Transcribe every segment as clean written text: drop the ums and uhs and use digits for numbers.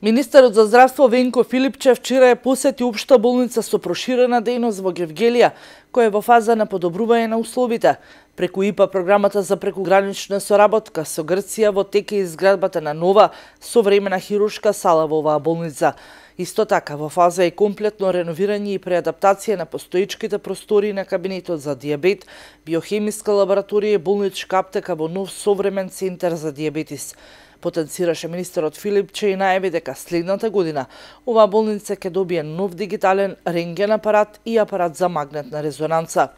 Министерот за здравство Венко Филипчев вчера ја посети општа болница со проширена дејност во Гевгелија, која е во фаза на подобрување на условите. Преку ИПА програмата за прекугранична соработка со Грција во тек е изградбата на нова современа хируршка сала во оваа болница. Исто така, во фаза е комплетно реновирање и преадаптација на постоечките простории на кабинетот за дијабет, биохемиска лабораторија и болничка аптека во нов современ центар за дијабетис. Потенцираше министерот Филипче и најави дека следната година оваа болница ќе добие нов дигитален рентген апарат и апарат за магнетна резонанца.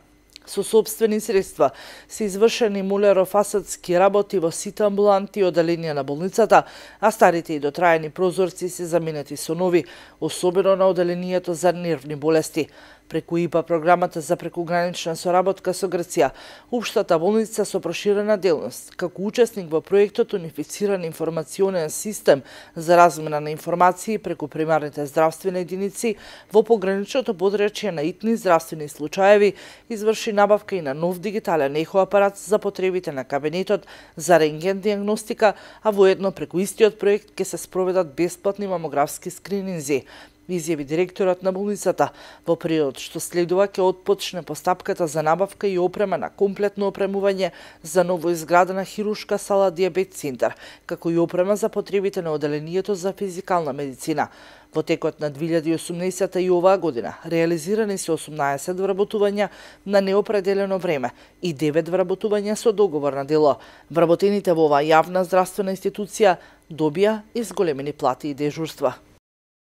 Со собствени средства се извршени молерофасетски работи во сите амбуланти и оделенија на болницата, а старите и дотраени прозорци се заменети со нови, особено на оделението за нервни болести. Преку ИПА програмата за прекугранична соработка со Грција, општата болница со проширена дејност, како учесник во проектот Унифициран информационен систем за размена на информации преку примарните здравствени единици во пограничното подрачје на итни здравствени случаеви, изврши набавка и на нов дигитален ехо апарат за потребите на кабинетот за рентген диагностика, а воедно преку истиот проект ќе се спроведат бесплатни мамографски скрининзи, изјави директорот на болницата. Во периодот што следува ќе отпочне постапката за набавка и опрема на комплетно опремување за новоизградена хируршка сала дијабет центар, како и опрема за потребите на оделението за физикална медицина. Во текот на 2018 и оваа година реализирани се 18 вработувања на неопределено време и 9 вработувања со договор на дело. Вработените во оваа јавна здравствена институција добија изголемени плати и дежурства.